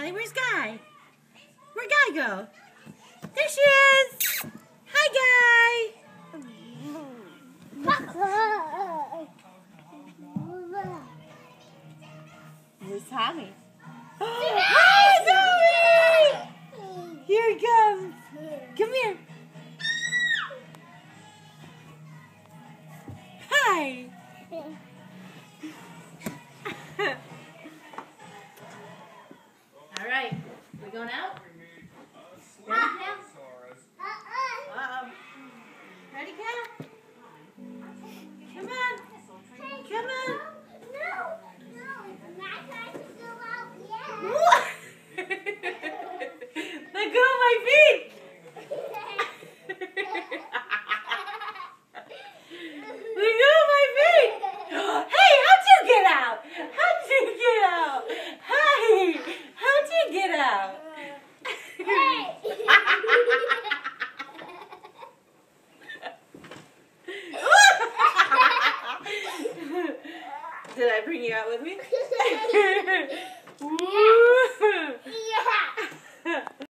Callie. Where's Guy? Where'd Guy go? There she is! Hi, Guy! Where's Tommy? Hi, Tommy! Here he comes. Come here. Hi! All right, we going out? Ready, Cal? Uh-oh. Ready, Cal? Come on. Come on. No, I'm not trying to go out yet. What? Let go of my feet. Let go of my feet. Hey, how'd you get out? How'd you get out? Hey, how'd you get out? Did I bring you out with me?